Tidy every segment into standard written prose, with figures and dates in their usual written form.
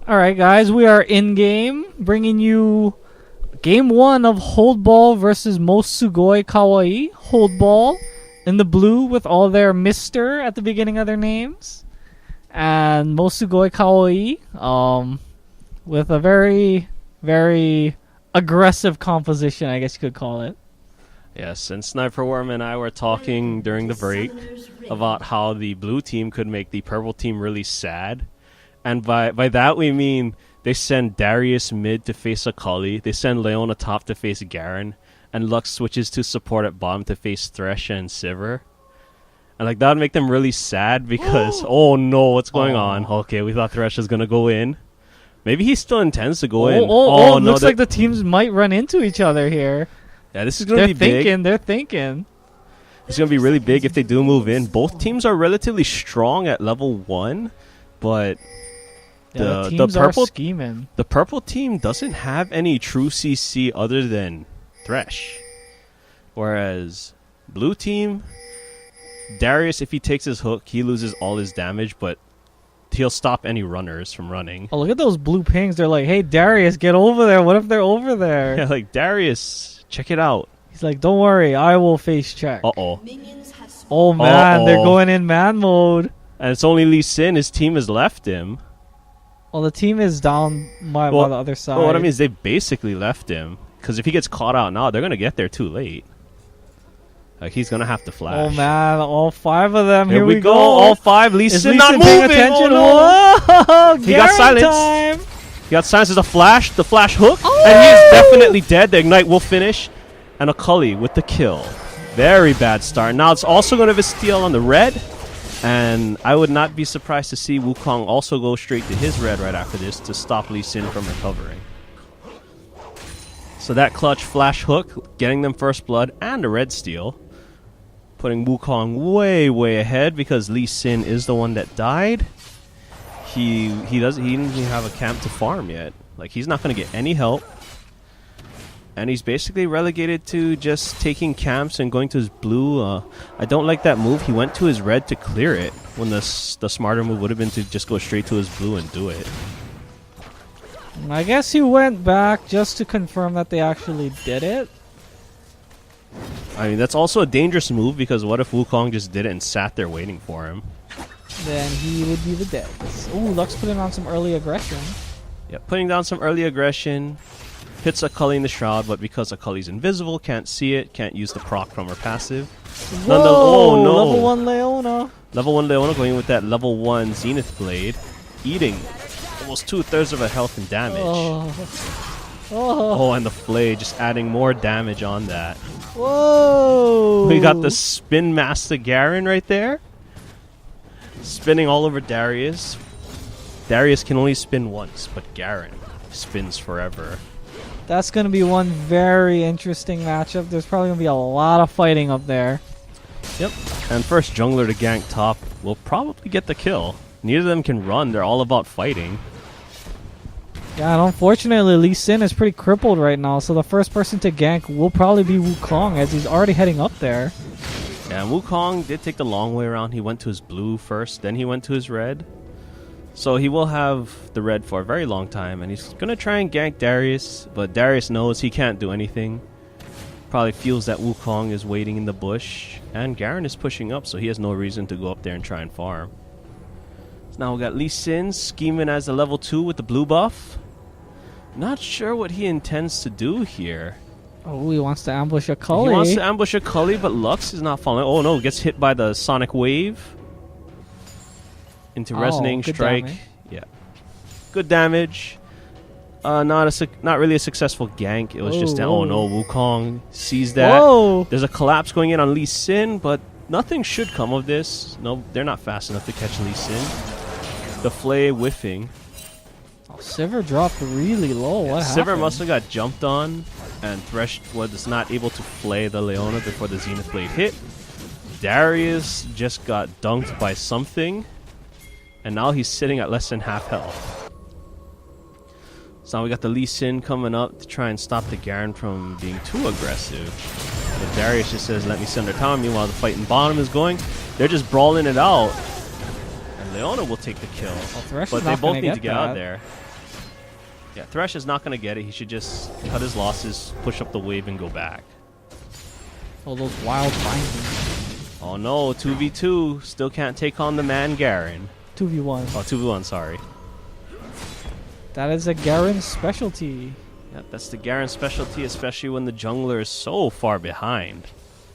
Alright guys, we are in game, bringing you game 1 of HoldBall versus most Sugoi Kawaii. HoldBall in the blue with all their Mister at the beginning of their names. And most Sugoi Kawaii with a very, very aggressive composition, I guess you could call it. Yes, and Sniper Worm and I were talking during the break about how the blue team could make the purple team really sad. And by that we mean they send Darius mid to face Akali, they send Leona top to face Garen, and Lux switches to support at bottom to face Thresh and Sivir. And like that would make them really sad because oh no, what's going on? Okay, we thought Thresh was gonna go in. Maybe he still intends to go in. No, looks like the teams might run into each other here. Yeah, this is gonna be big. They're thinking. It's gonna be really big if they do move in. Both teams are relatively strong at level 1, but the teams are scheming. The purple team doesn't have any true CC other than Thresh. Whereas blue team, Darius, if he takes his hook, he loses all his damage, but he'll stop any runners from running. Oh, look at those blue pings. They're like, hey, Darius, get over there. What if they're over there? Yeah, like, Darius, check it out. He's like, don't worry, I will face check. Uh-oh. Oh, man, they're going in man mode. And it's only Lee Sin. His team has left him. Well, the team is down by the other side. Well, what I mean is they basically left him. Because if he gets caught out now, they're going to get there too late. Like, he's going to have to flash. Oh, man. All 5 of them. Here we go. All 5. Lee Sin not moving. Attention? Oh, no. Whoa! He got silence. Time. He got silence. There's a flash. The flash hook. Oh! And he is definitely dead. The Ignite will finish. And Akali with the kill. Very bad start. Now it's also going to have a steal on the red. And I would not be surprised to see Wukong also go straight to his red right after this to stop Lee Sin from recovering. So that clutch flash hook, getting them first blood and a red steal. Putting Wukong way, way ahead because Lee Sin is the one that died. He didn't even have a camp to farm yet. Like, he's not going to get any help. And he's basically relegated to just taking camps and going to his blue. I don't like that move. He went to his red to clear it when the smarter move would have been to just go straight to his blue and do it. I guess he went back just to confirm that they actually did it. I mean, that's also a dangerous move because what if Wukong just did it and sat there waiting for him? Then he would be the dead. Ooh, Lux putting on some early aggression. Yeah, putting down some early aggression. Hits Akali in the Shroud, but because Akali's invisible, can't see it, can't use the proc from her passive. Whoa! Oh, no. Level 1 Leona. Level 1 Leona going with that level 1 Zenith Blade. Eating almost 2/3 of her health and damage. Oh, and the Flay just adding more damage on that. Whoa! We got the Spin Master Garen right there. Spinning all over Darius. Darius can only spin once, but Garen spins forever. That's going to be one very interesting matchup. There's probably going to be a lot of fighting up there. Yep. And first jungler to gank top will probably get the kill. Neither of them can run. They're all about fighting. Yeah, and unfortunately, Lee Sin is pretty crippled right now, so the first person to gank will probably be Wukong, as he's already heading up there. Yeah, Wukong did take the long way around. He went to his blue first, then he went to his red. So he will have the red for a very long time, and he's going to try and gank Darius, but Darius knows he can't do anything. Probably feels that Wukong is waiting in the bush, and Garen is pushing up, so he has no reason to go up there and try and farm. So now we got Lee Sin scheming as a level 2 with the blue buff. Not sure what he intends to do here. Oh, he wants to ambush Akali. He wants to ambush Akali, but Lux is not falling. Oh no, gets hit by the Sonic Wave. Into Resonating Strike. Damage. Yeah. Good damage. Not really a successful gank. It was just oh no, Wukong sees that. Whoa. There's a collapse going in on Lee Sin, but nothing should come of this. No, they're not fast enough to catch Lee Sin. The Flay whiffing. Oh, Sivir dropped really low. Yeah, what happened? Sivir must have got jumped on, and Thresh was not able to flay the Leona before the Zenith Blade hit. Darius just got dunked by something. And now he's sitting at less than half health. So now we got the Lee Sin coming up to try and stop the Garen from being too aggressive. But Darius just says, let me send her down. Meanwhile, the fight in bottom is going. They're just brawling it out. And Leona will take the kill. Well, but they both need to get out of there. Yeah, Thresh is not going to get it. He should just cut his losses, push up the wave, and go back. Oh, those wild bindings. Oh no, 2v2. Still can't take on the man Garen. 2v1. Oh, 2v1, sorry. That is a Garen specialty. Yeah, that's the Garen specialty, especially when the jungler is so far behind.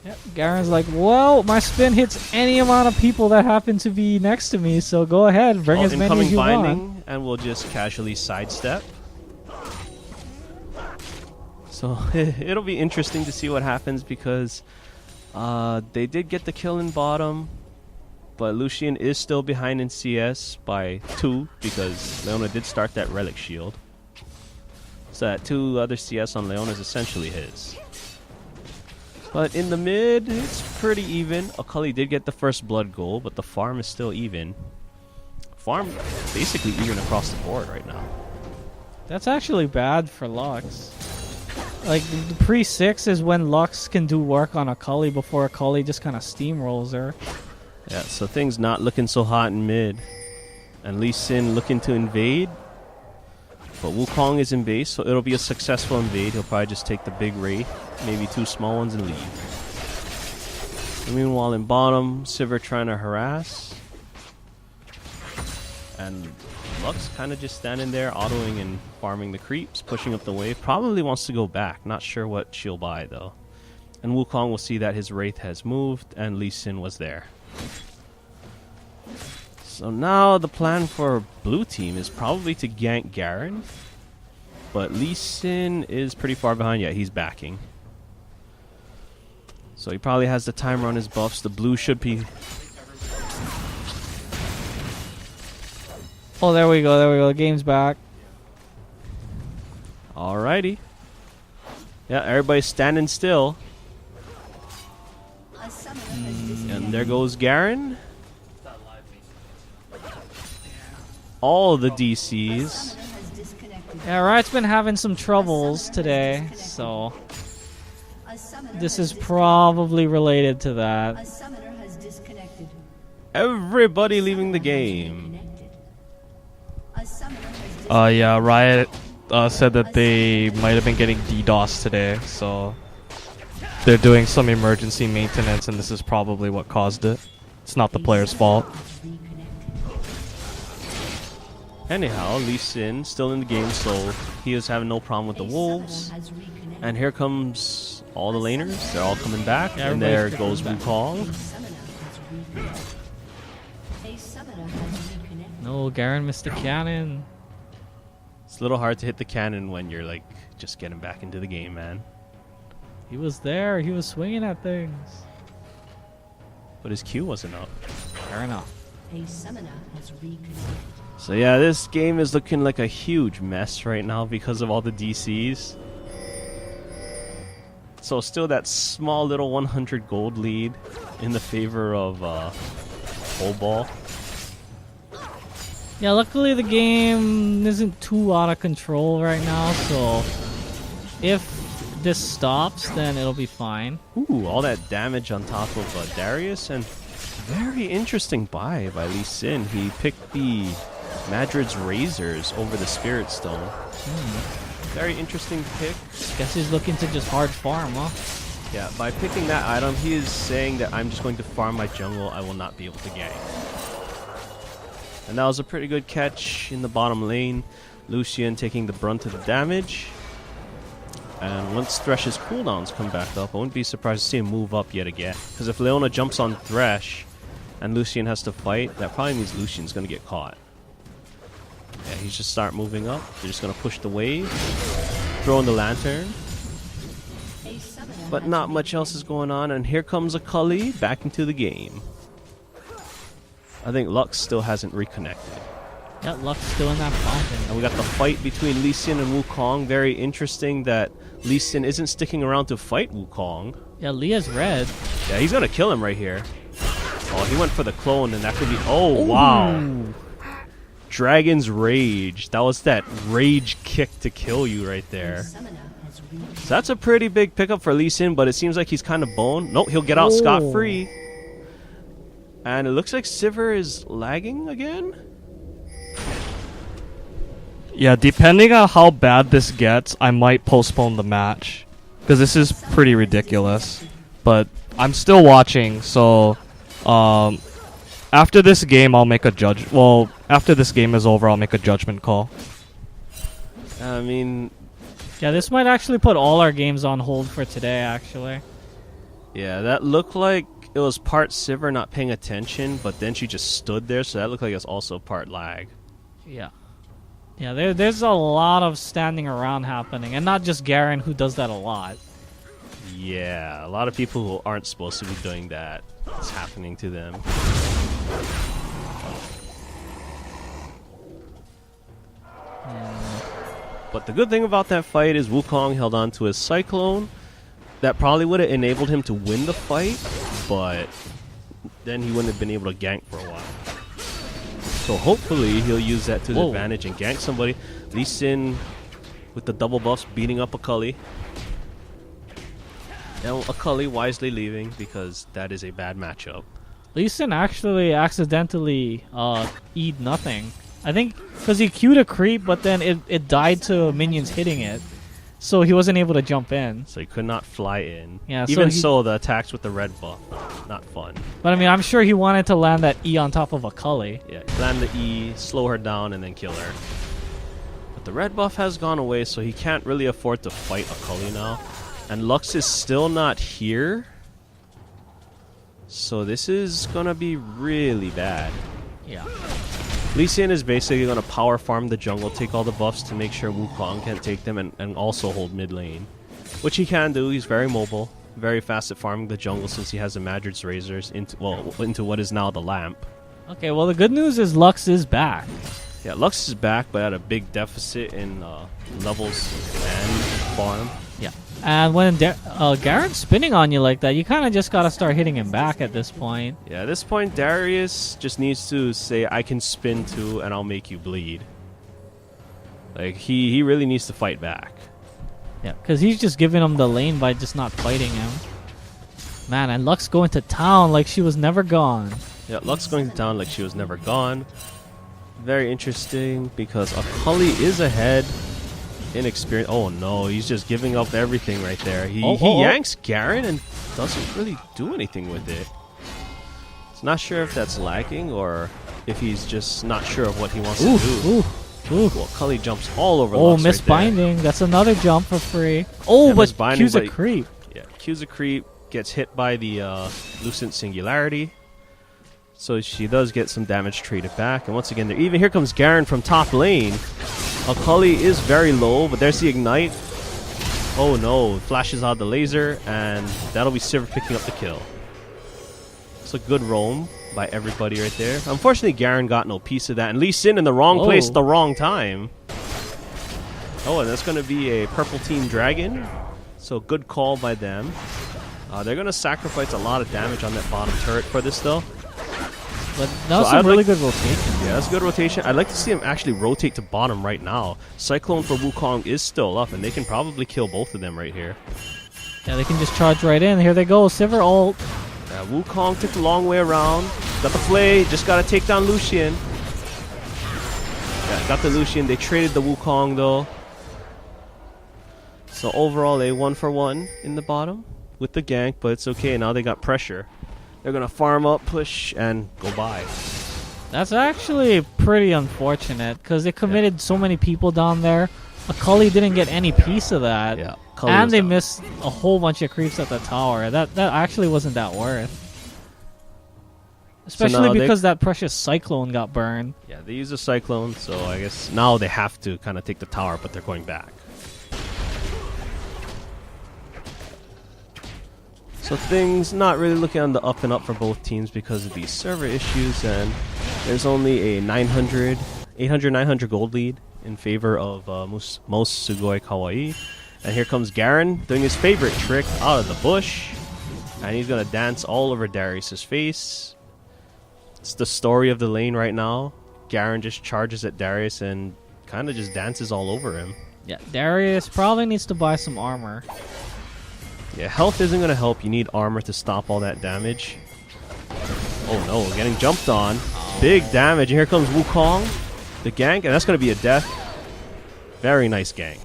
Yep, Garen's like, well, my spin hits any amount of people that happen to be next to me, so go ahead, bring as many as you want. And we'll just casually sidestep. So it'll be interesting to see what happens because they did get the kill in bottom, but Lucian is still behind in CS by 2 because Leona did start that relic shield. So that 2 other CS on Leona is essentially his. But in the mid, it's pretty even. Akali did get the first blood goal, but the farm is still even. Farm basically even across the board right now. That's actually bad for Lux. Like, the pre-6 is when Lux can do work on Akali before Akali just kind of steamrolls her. Yeah, so things not looking so hot in mid. And Lee Sin looking to invade. But Wukong is in base, so it'll be a successful invade. He'll probably just take the big Wraith, maybe 2 small ones, and leave. And meanwhile, in bottom, Sivir trying to harass. And Lux kind of just standing there, autoing and farming the creeps, pushing up the wave. Probably wants to go back. Not sure what she'll buy, though. And Wukong will see that his Wraith has moved, and Lee Sin was there. So now the plan for blue team is probably to gank Garen. But Lee Sin is pretty far behind. Yeah, he's backing. So he probably has the timer on his buffs. The blue should be... Oh, there we go, there we go. The game's back. Alrighty. Yeah, everybody's standing still. And there goes Garen. All the DCs. Yeah, Riot's been having some troubles today, so this is probably related to that. Everybody leaving the game. Yeah, Riot said that they might have been getting DDoS today, so they're doing some emergency maintenance, and this is probably what caused it. It's not the player's fault. Anyhow, Lee Sin still in the game, so he is having no problem with the wolves. And here comes all the laners. They're all coming back, Yeah, and there everybody's goes coming Wukong. No, Garen missed the cannon. It's a little hard to hit the cannon when you're like just getting back into the game, man. He was there. He was swinging at things. But his Q wasn't up. Fair enough. A summoner has reconnected. So yeah, this game is looking like a huge mess right now because of all the DCs. So still that small little 100 gold lead in the favor of HoldBall. Yeah, luckily the game isn't too out of control right now, so if this stops, then it'll be fine. Ooh, all that damage on top of Darius, and very interesting buy by Lee Sin. He picked the Madrid's Razors over the Spirit Stone. Very interesting pick. Guess he's looking to just hard farm, huh? Yeah, by picking that item, he is saying that I'm just going to farm my jungle. I will not be able to gank. And that was a pretty good catch in the bottom lane. Lucian taking the brunt of the damage. And once Thresh's cooldowns come back up, I wouldn't be surprised to see him move up yet again. Because if Leona jumps on Thresh and Lucian has to fight, that probably means Lucian's going to get caught. Yeah, he's just start moving up. They're just going to push the wave, throw in the lantern. But not much else is going on. And here comes Akali back into the game. I think Lux still hasn't reconnected. Yeah, Luck's still in that fountain. And we got the fight between Lee Sin and Wukong. Very interesting that Lee Sin isn't sticking around to fight Wukong. Yeah, Leah's red. Yeah, he's going to kill him right here. Oh, he went for the clone, and that could be... Oh, wow. Dragon's Rage. That was that rage kick to kill you right there. So that's a pretty big pickup for Lee Sin, but it seems like he's kind of boned. Nope, he'll get out scot-free. And it looks like Sivir is lagging again. Yeah, depending on how bad this gets, I might postpone the match. Because this is pretty ridiculous. But I'm still watching, so... after this game, I'll make a judge... Well, after this game is over, I'll make a judgment call. I mean... Yeah, this might actually put all our games on hold for today, actually. Yeah, that looked like it was part Sivir not paying attention, but then she just stood there, so that looked like it's also part lag. Yeah. Yeah, there's a lot of standing around happening, and not just Garen, who does that a lot. Yeah, a lot of people who aren't supposed to be doing that, it's happening to them. But the good thing about that fight is Wukong held on to his Cyclone. That probably would have enabled him to win the fight, but then he wouldn't have been able to gank for a while. So hopefully he'll use that to his advantage and gank somebody. Lee Sin with the double buffs beating up Akali. And Akali wisely leaving because that is a bad matchup. Lee Sin actually accidentally E'd nothing. I think because he queued a creep, but then it died to minions hitting it. So he wasn't able to jump in. So he could not fly in. Yeah, Even so, the attacks with the red buff, not fun. But I mean, I'm sure he wanted to land that E on top of Akali. Yeah, land the E, slow her down, and then kill her. But the red buff has gone away, so he can't really afford to fight Akali now. And Lux is still not here. So this is gonna be really bad. Yeah. Lee Sin is basically going to power farm the jungle, take all the buffs to make sure Wukong can't take them, and also hold mid lane. Which he can do. He's very mobile, very fast at farming the jungle since he has the Madrid's Razors into what is now the lamp. Okay, well the good news is Lux is back. Yeah, Lux is back, but at a big deficit in levels and farm. Yeah. And when Garen's spinning on you like that, you kind of just got to start hitting him back at this point. Yeah, at this point, Darius just needs to say, I can spin too, and I'll make you bleed. Like, he really needs to fight back. Yeah, because he's just giving him the lane by just not fighting him. Man, and Lux going to town like she was never gone. Yeah, Lux going to town like she was never gone. Very interesting, because Akali is ahead. Inexperienced. Oh no, he's just giving up everything right there. He yanks Garen and doesn't really do anything with it. It's not sure if that's lagging or if he's just not sure of what he wants to do. Well, Cully jumps all over Lux miss right there. binding. That's another jump for free. Oh, yeah, but Q's a creep. Yeah, Q's a creep. Gets hit by the Lucent Singularity. So she does get some damage traded back. And once again, even here comes Garen from top lane. Akali is very low, but there's the Ignite. Oh no, flashes out the laser, and that'll be Sivir picking up the kill. It's a good roam by everybody right there. Unfortunately, Garen got no piece of that, and Lee Sin in the wrong place at the wrong time. Oh, and that's going to be a purple team dragon. So good call by them. They're going to sacrifice a lot of damage on that bottom turret for this, though. But that was some really good rotation. Yeah, that's good rotation. I'd like to see him actually rotate to bottom right now. Cyclone for Wukong is still up, and they can probably kill both of them right here. Yeah, they can just charge right in. Here they go. Sivir ult. Yeah, Wukong took the long way around. Got the play. Just got to take down Lucian. Yeah, got the Lucian. They traded the Wukong, though. So overall, a 1-for-1 in the bottom with the gank, but it's okay. Now they got pressure. They're going to farm up, push, and go by. That's actually pretty unfortunate because they committed so many people down there. Akali didn't get any piece of that. Yeah, and they missed a whole bunch of creeps at the tower. That actually wasn't that worth. Especially because that precious Cyclone got burned. Yeah, they used a Cyclone, so I guess now they have to kind of take the tower, but they're going back. So things not really looking on the up and up for both teams because of these server issues, and there's only a 800-900 gold lead in favor of most Sugoi Kawaii. And here comes Garen doing his favorite trick out of the bush, and he's going to dance all over Darius' face. It's the story of the lane right now. Garen just charges at Darius and kind of just dances all over him. Yeah, Darius probably needs to buy some armor. Yeah, health isn't going to help. You need armor to stop all that damage. Oh no, getting jumped on. Big damage. And here comes Wukong. The gank, and that's going to be a death. Very nice gang.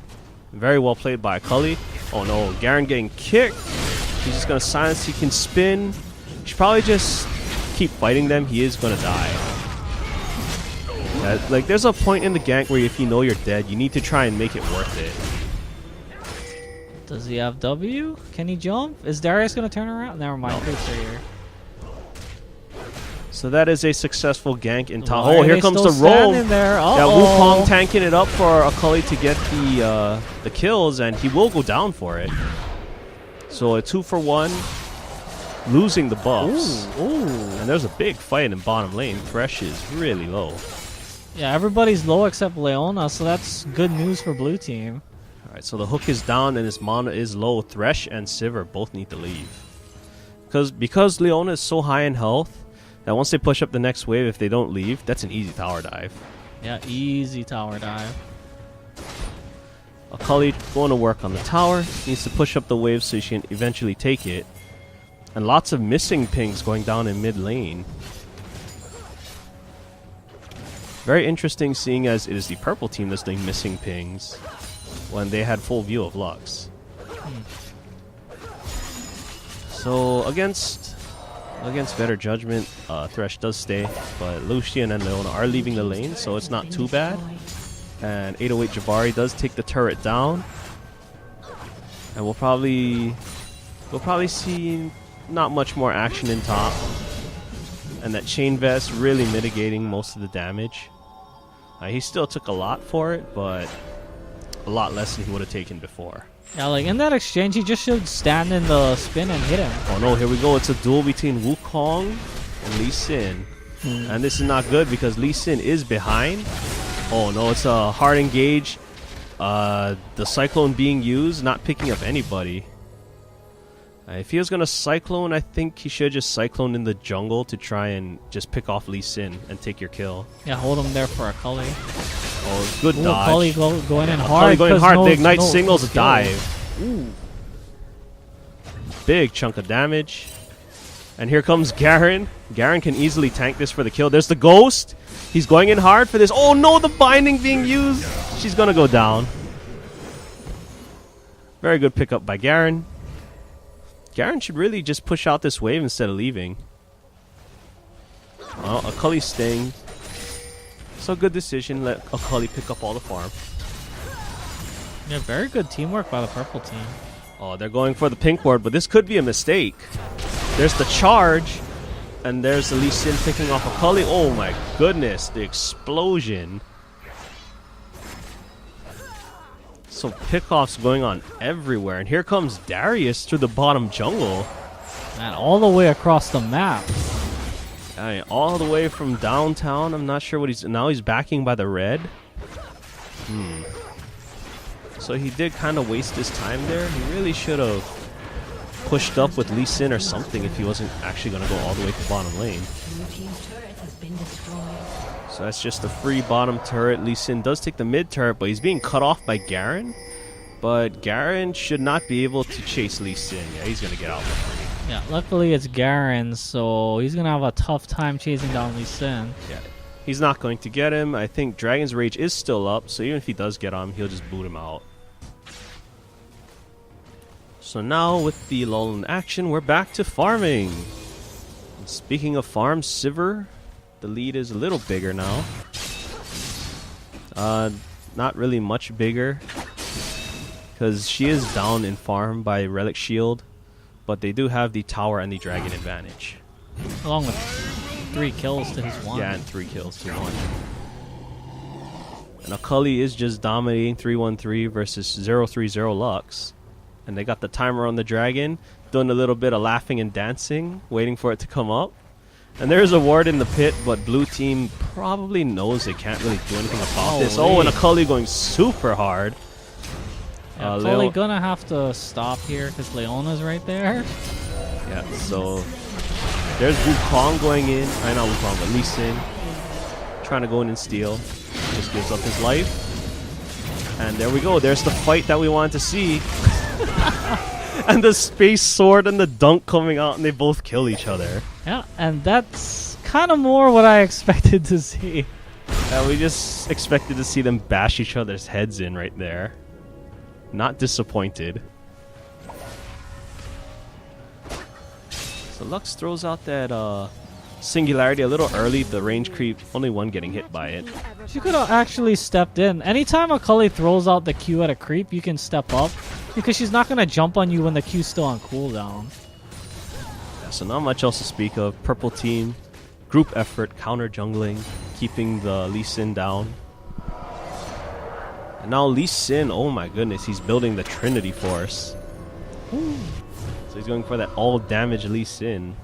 Very well played by Cully. Oh no, Garen getting kicked. He's just gonna silence. He can spin. He should probably just keep fighting them. He is gonna die. Like, there's a point in the gank where if you know you're dead, you need to try and make it worth it. Does he have W? Can he jump? Is Darius gonna turn around? Never mind. No. Creeps are here. So that is a successful gank in top. Why Oh, are here they comes still the roll. standing there? Yeah, Wukong tanking it up for Akali to get the kills, and he will go down for it. So a 2-for-1, losing the buffs. Ooh. And there's a big fight in bottom lane. Thresh is really low. Yeah, everybody's low except Leona, so that's good news for blue team. Alright, so the hook is down and his mana is low. Thresh and Sivir both need to leave. Because Leona is so high in health, that once they push up the next wave, if they don't leave, that's an easy tower dive. Yeah, easy tower dive. Akali going to work on the tower. Needs to push up the wave so she can eventually take it. And lots of missing pings going down in mid lane. Very interesting seeing as it is the purple team that's doing missing pings when they had full view of Lux. So against better judgment, Thresh does stay, but Lucian and Leona are leaving the lane, so it's not too bad. And 808 Jabari does take the turret down, and we'll probably see not much more action in top. And that chain vest really mitigating most of the damage. He still took a lot for it, but a lot less than he would have taken before. Yeah, like in that exchange, he just should stand in the spin and hit him. Oh no, here we go. It's a duel between Wukong and Lee Sin. And this is not good because Lee Sin is behind. Oh no, it's a hard engage. The Cyclone being used, not picking up anybody. If he was going to Cyclone, I think he should just Cyclone in the jungle to try and just pick off Lee Sin and take your kill. Yeah, hold him there for Akali. Oh, good dodge. Akali going in Akali hard. going hard. No, The Ignite no singles a skill. dive. Ooh. Big chunk of damage. And here comes Garen. Garen can easily tank this for the kill. There's the Ghost. He's going in hard for this. Oh no, the binding being used. She's going to go down. Very good pickup by Garen. Garen should really just push out this wave instead of leaving. Well, Akali's staying. So good decision. Let Akali pick up all the farm. Yeah, very good teamwork by the purple team. Oh, they're going for the pink ward, but this could be a mistake. There's the charge, and there's the Lee Sin picking off Akali. Oh my goodness, the explosion. So pickoffs going on everywhere, and here comes Darius through the bottom jungle. Man, all the way across the map. I mean, all the way from downtown. I'm not sure what he's... Now he's backing by the red. So he did kind of waste his time there. He really should have pushed up with Lee Sin or something if he wasn't actually going to go all the way to bottom lane. Blue team's turret has been destroyed. So that's just a free bottom turret. Lee Sin does take the mid turret, but he's being cut off by Garen. But Garen should not be able to chase Lee Sin. Yeah, he's going to get out for free. Yeah, luckily it's Garen, so he's going to have a tough time chasing down Lee Sin. Yeah, he's not going to get him. I think Dragon's Rage is still up, so even if he does get him, he'll just boot him out. So now with the lull in action, we're back to farming. And speaking of farms, Sivir, the lead is a little bigger now. Not really much bigger, because she is down in farm by Relic Shield, but they do have the tower and the dragon advantage. Along with 3 kills to his 1. Yeah, and 3 kills to 1. And Akali is just dominating 3-1-3 versus 0-3-0 Lux. And they got the timer on the dragon, doing a little bit of laughing and dancing, waiting for it to come up. And there's a ward in the pit, but blue team probably knows they can't really do anything about this. Oh, and Akali going super hard. Yeah, Akali gonna have to stop here because Leona's right there. Yeah, so there's Wukong going in. I know Wukong, but Lee Sin trying to go in and steal. Just gives up his life. And there we go. There's the fight that we wanted to see. And the space sword and the dunk coming out, and they both kill each other. Yeah, and that's kind of more what I expected to see. We just expected to see them bash each other's heads in right there. Not disappointed. So Lux throws out that singularity a little early. The range creep, only one getting hit by it. She could have actually stepped in. Anytime a Cully throws out the Q at a creep, you can step up. Because she's not going to jump on you when the Q's still on cooldown. Yeah, so not much else to speak of. Purple team, group effort, counter jungling, keeping the Lee Sin down. And now Lee Sin, oh my goodness, he's building the Trinity Force. Ooh. So he's going for that all damage Lee Sin.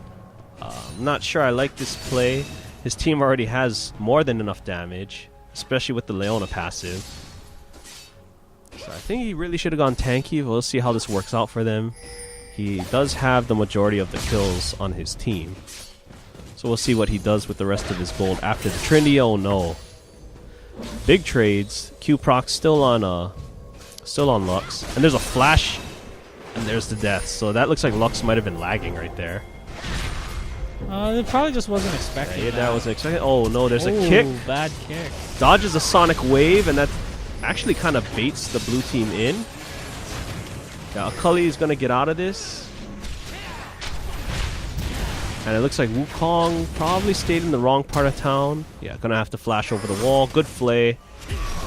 I'm not sure I like this play. His team already has more than enough damage, especially with the Leona passive. So I think he really should have gone tanky. We'll see how this works out for them. He does have the majority of the kills on his team. So we'll see what he does with the rest of his gold after the Trinity. Oh no. Big trades. Q proc still on Lux. And there's a flash. And there's the death. So that looks like Lux might have been lagging right there. It probably just wasn't expected. Yeah, that wasn't expected. Oh no, there's a kick. Bad kick. Dodges a sonic wave, and that actually kind of baits the blue team in. Yeah, Cully is gonna get out of this. And it looks like Wukong probably stayed in the wrong part of town. Yeah, gonna have to flash over the wall. Good flay.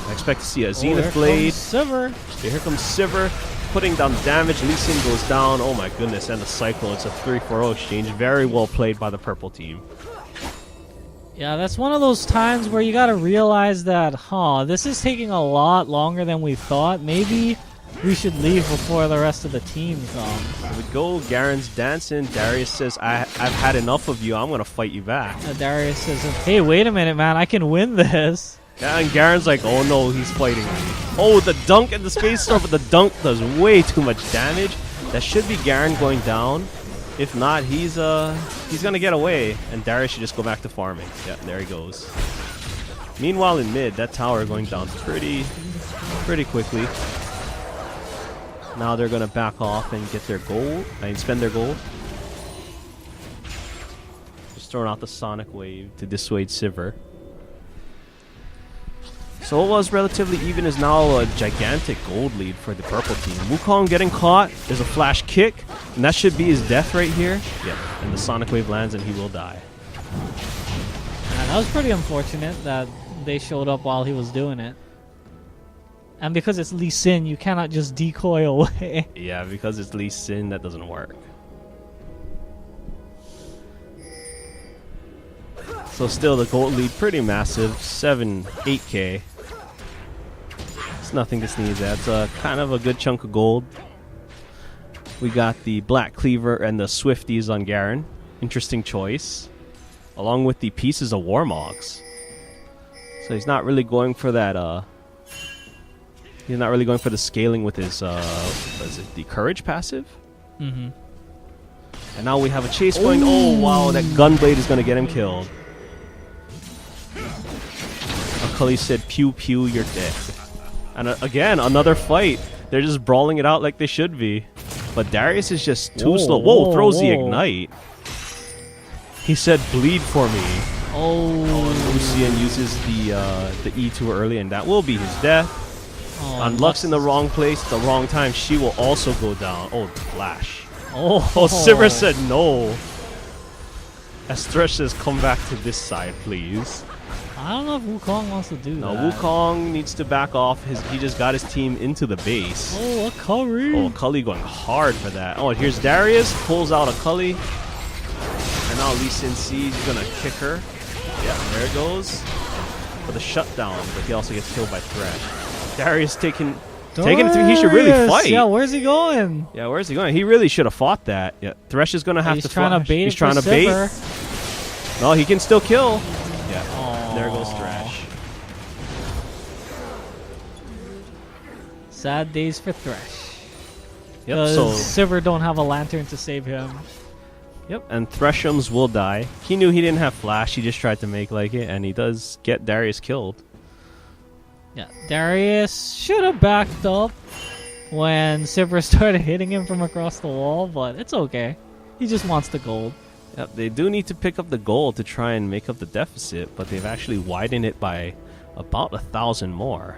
I expect to see a Zenith Blade. Sivir. Okay, here comes Sivir. Putting down damage. Lee Sin goes down. Oh my goodness. And the cycle. It's a 3-4-0 exchange. Very well played by the purple team. Yeah, that's one of those times where you gotta realize that, this is taking a lot longer than we thought. Maybe we should leave before the rest of the team comes. Here we go. Garen's dancing. Darius says, I've had enough of you. I'm going to fight you back. Darius says, hey, wait a minute, man. I can win this. Yeah, and Garen's like, oh no, he's fighting me. Oh, the dunk and the space storm, but the dunk does way too much damage. That should be Garen going down. If not, he's gonna get away, and Darius should just go back to farming. Yeah, there he goes. Meanwhile, in mid, that tower going down pretty quickly. Now they're gonna back off and get their gold. Spend their gold. Just throwing out the sonic wave to dissuade Sivir. So it was relatively even is now a gigantic gold lead for the purple team. Wukong getting caught. There's a flash kick. And that should be his death right here. Yep. And the sonic wave lands and he will die. Yeah, that was pretty unfortunate that they showed up while he was doing it. And because it's Lee Sin, you cannot just decoy away. Yeah, because it's Lee Sin, that doesn't work. So still the gold lead pretty massive. 8K. Nothing to sneeze at. It's kind of a good chunk of gold. We got the Black Cleaver and the Swifties on Garen. Interesting choice. Along with the pieces of Warmogs. So he's not really going for that, he's not really going for the scaling with his, what is it, the Courage passive? Mm-hmm. And now we have a chase going. Oh, wow, that Gunblade is going to get him killed. Cully said, pew pew, you're dead. And again, another fight. They're just brawling it out like they should be. But Darius is just too slow. Whoa, throws the ignite. He said, bleed for me. Oh, Lucian uses the E too early, and that will be his death. On Lux in the wrong place, the wrong time, she will also go down. Oh, the flash. Oh, Sivir said no. As Thresh says, come back to this side, please. I don't know if Wukong wants to do that. No, Wukong needs to back off. He just got his team into the base. Oh, a Cully. Oh, Cully going hard for that. Oh, here's Darius. Pulls out a Cully. And now Lee Sin sees he's going to kick her. Yeah, there it goes. For the shutdown, but he also gets killed by Thresh. Darius taking it through. He should really fight. Yeah, where's he going? Yeah, where's he going? He really should have fought that. Yeah, Thresh is going to have to trying flash. To bait He's trying to bait. No, he can still kill. Yeah. Aww. There goes Thresh. Sad days for Thresh. Yep, so Sivir don't have a lantern to save him. Yep, and Threshams will die. He knew he didn't have flash, he just tried to make like it, and he does get Darius killed. Yeah, Darius should have backed up when Sivir started hitting him from across the wall, but it's okay. He just wants the gold. Yep, they do need to pick up the gold to try and make up the deficit, but they've actually widened it by about 1,000 more.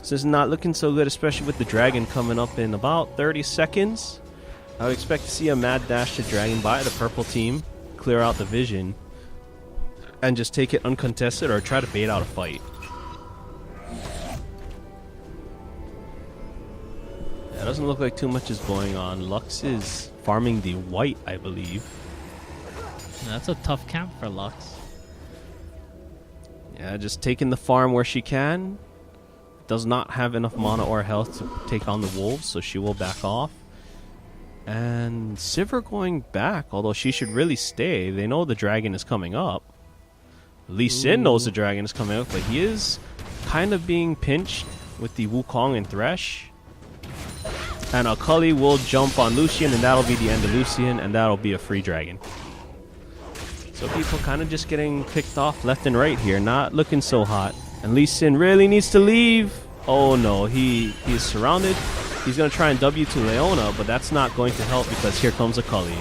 So it's not looking so good, especially with the dragon coming up in about 30 seconds. I would expect to see a mad dash to dragon by the purple team, clear out the vision, and just take it uncontested or try to bait out a fight. Yeah, it doesn't look like too much is going on. Lux is farming the white, I believe. That's a tough camp for Lux. Yeah, just taking the farm where she can. Does not have enough mana or health to take on the wolves, so she will back off. And Sivir going back, although she should really stay. They know the dragon is coming up. Lee Sin knows the dragon is coming up, but he is kind of being pinched with the Wukong and Thresh. And Akali will jump on Lucian, and that'll be the end of Lucian, and that'll be a free dragon. So people kind of just getting picked off left and right here, not looking so hot. And Lee Sin really needs to leave. Oh no, he is surrounded. He's going to try and W to Leona, but that's not going to help because here comes Akali.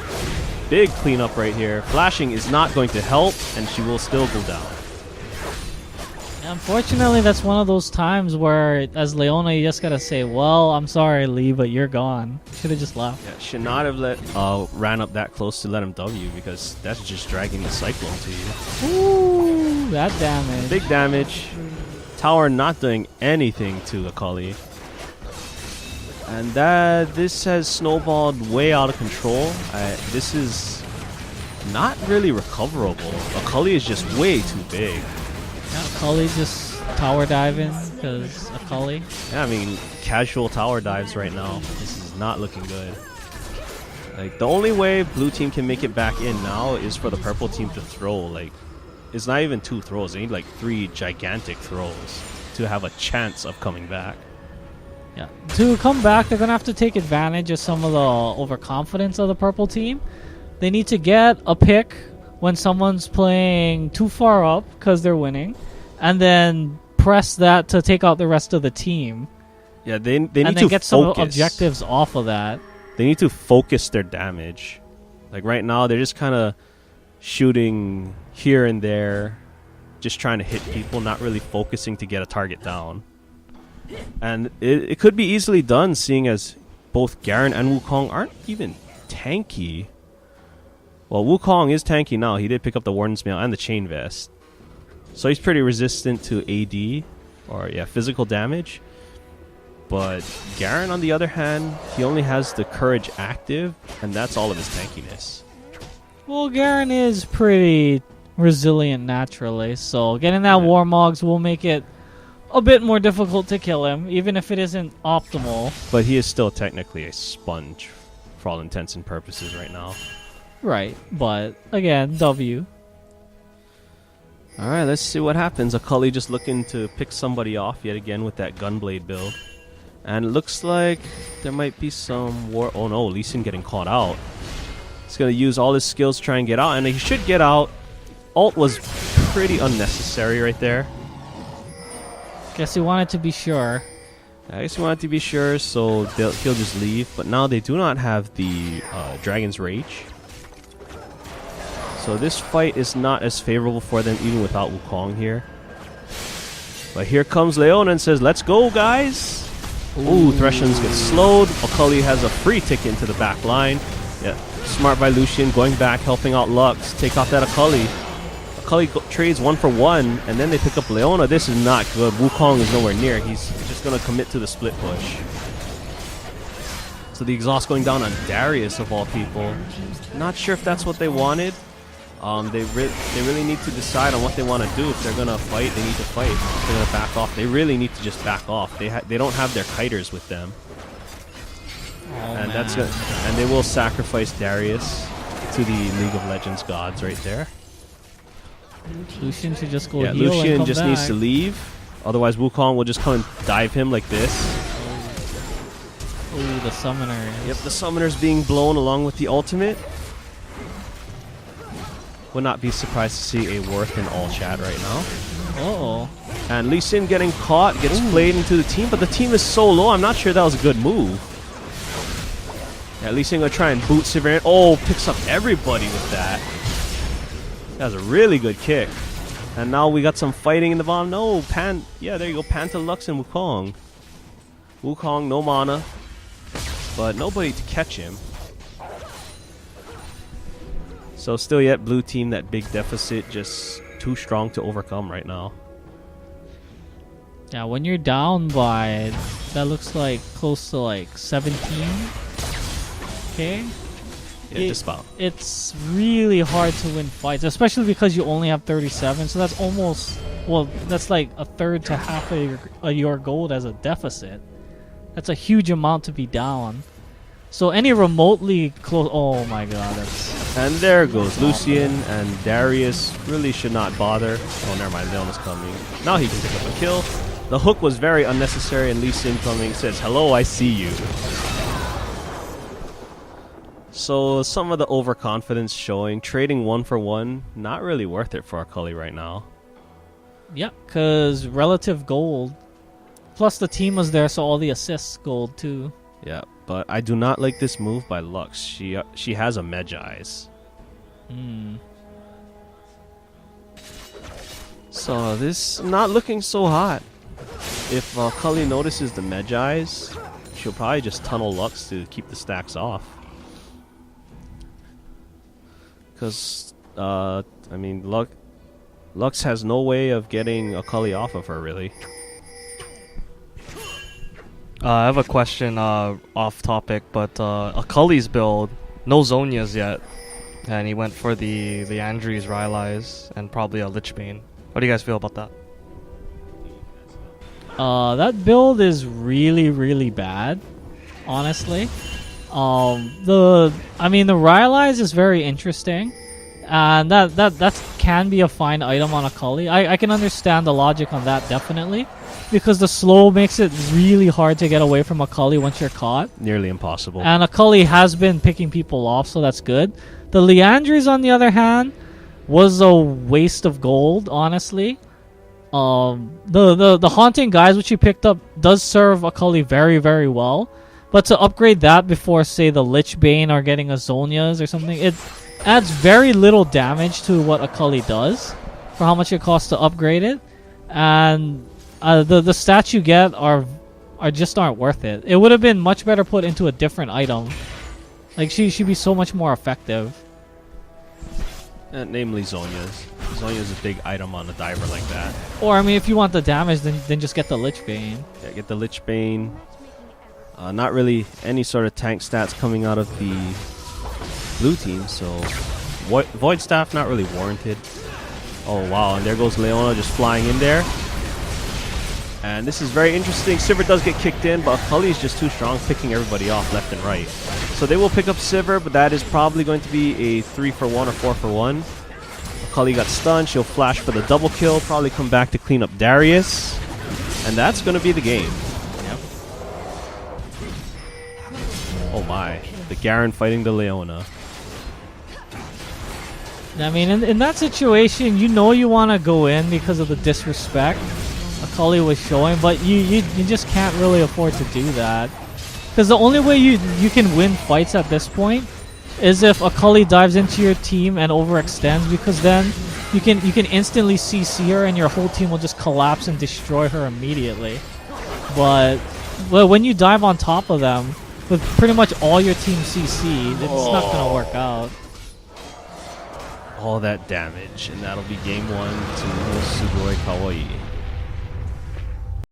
Big cleanup right here. Flashing is not going to help, and she will still go down. Unfortunately, that's one of those times where, as Leona, you just gotta say, well, I'm sorry, Lee, but you're gone. Should have just left. Yeah, should not have ran up that close to let him W, because that's just dragging the Cyclone to you. Ooh, that damage. Big damage. Tower not doing anything to Akali. And this has snowballed way out of control. This is not really recoverable. Akali is just way too big. Yeah, Akali just tower diving because Akali. Yeah, I mean, casual tower dives right now. This is not looking good. Like, the only way blue team can make it back in now is for the purple team to throw. Like, it's not even 2 throws. They need like 3 gigantic throws to have a chance of coming back. Yeah, to come back, they're gonna have to take advantage of some of the overconfidence of the purple team. They need to get a pick when someone's playing too far up because they're winning, and then press that to take out the rest of the team. Yeah, they need and then to get focus. some objectives off of that. They need to focus their damage. Like right now, they're just kind of shooting here and there, just trying to hit people, not really focusing to get a target down. And it could be easily done, seeing as both Garen and Wukong aren't even tanky. Well, Wukong is tanky now. He did pick up the Warden's Mail and the Chain Vest. So he's pretty resistant to AD, or yeah, physical damage. But Garen, on the other hand, he only has the Courage active, and that's all of his tankiness. Well, Garen is pretty resilient naturally, so getting that Warmogs will make it a bit more difficult to kill him, even if it isn't optimal. But he is still technically a sponge for all intents and purposes right now. Right, but again, W. Alright, let's see what happens. Akali just looking to pick somebody off yet again with that Gunblade build. And it looks like there might be some war. Oh no, Lee Sin getting caught out. He's going to use all his skills to try and get out, and he should get out. Ult was pretty unnecessary right there. Guess he wanted to be sure. I guess he wanted to be sure, so he'll just leave. But now they do not have the Dragon's Rage. So this fight is not as favorable for them even without Wukong here. But here comes Leona and says, let's go, guys. Ooh, Threshins get slowed. Akali has a free ticket into the back line. Yeah, smart by Lucian, going back, helping out Lux. Take off that Akali. Akali trades 1 for 1, and then they pick up Leona. This is not good. Wukong is nowhere near. He's just going to commit to the split push. So the exhaust going down on Darius, of all people. Not sure if that's what they wanted. They really need to decide on what they want to do. If they're going to fight, they need to fight. If they're going to back off, they really need to just back off. They don't have their kiters with them. And that's good. And they will sacrifice Darius to the League of Legends gods right there. Lucian should just go Yeah, heal Lucian and come just back. needs to leave. Otherwise, Wukong will just come and dive him like this. Ooh, the summoner. Yep, the summoner's being blown along with the ultimate. Would not be surprised to see a Worth in all chat right now. Uh-oh. And Lee Sin getting caught, gets played into the team, but the team is so low, I'm not sure that was a good move. Yeah, Lee Sin gonna try and boot Sivir. Oh, picks up everybody with that. That was a really good kick. And now we got some fighting in the bottom. No, yeah, there you go. Panta, Lux, and Wukong. Wukong, no mana. But nobody to catch him. So still yet, blue team, that big deficit, just too strong to overcome right now. Yeah, when you're down by, that looks like close to like 17. Okay. Yeah, just about. It's really hard to win fights, especially because you only have 37. So that's almost, well, that's like a third to half of your gold as a deficit. That's a huge amount to be down. So any remotely close, oh my god, that's... And there goes Lucian, and Darius really should not bother. Oh, never mind, Leon is coming. Now he can pick up a kill. The hook was very unnecessary, and Lee Sin coming says, "Hello, I see you." So some of the overconfidence showing, trading 1 for 1, not really worth it for Akali right now. Yep, because relative gold, plus the team was there, so all the assists gold too. Yeah, but I do not like this move by Lux. She has a Medjai's. So this not looking so hot. If Akali notices the Medjai's, she'll probably just tunnel Lux to keep the stacks off. Because, I mean, Lux has no way of getting Akali off of her, really. I have a question off topic, but Akali's build, no Zonias yet. And he went for the Andries Rylai's and probably a Lich Bane. What do you guys feel about that? That build is really, really bad, honestly. The Rylai's is very interesting, and that can be a fine item on Akali. I can understand the logic on that, definitely, because the slow makes it really hard to get away from Akali once you're caught. Nearly impossible. And Akali has been picking people off, so that's good. The Liandry's, on the other hand, was a waste of gold, honestly. The Haunting Guys, which you picked up, does serve Akali very, very well. But to upgrade that before, say, the Lich Bane or getting a Zonia's or something, it adds very little damage to what Akali does for how much it costs to upgrade it. And the stats you get are just aren't worth it. It would have been much better put into a different item. Like, she'd be so much more effective. Namely Zhonya's. Zhonya's a big item on a diver like that. Or, I mean, if you want the damage, then just get the Lich Bane. Yeah, get the Lich Bane. Not really any sort of tank stats coming out of the blue team, so Void Staff not really warranted. Oh wow, and there goes Leona just flying in there. And this is very interesting. Sivir does get kicked in, but Akali is just too strong, picking everybody off left and right. So they will pick up Sivir, but that is probably going to be a 3 for 1 or 4 for 1. Akali got stunned. She'll flash for the double kill, probably come back to clean up Darius. And that's going to be the game. Oh my, the Garen fighting the Leona. I mean, in that situation, you know you want to go in because of the disrespect Akali was showing, but you just can't really afford to do that. Because the only way you can win fights at this point is if Akali dives into your team and overextends, because then you can instantly CC her and your whole team will just collapse and destroy her immediately. But when you dive on top of them with pretty much all your team CC, it's not going to work out. All that damage, and that'll be game 1 to Sugoi Kawaii.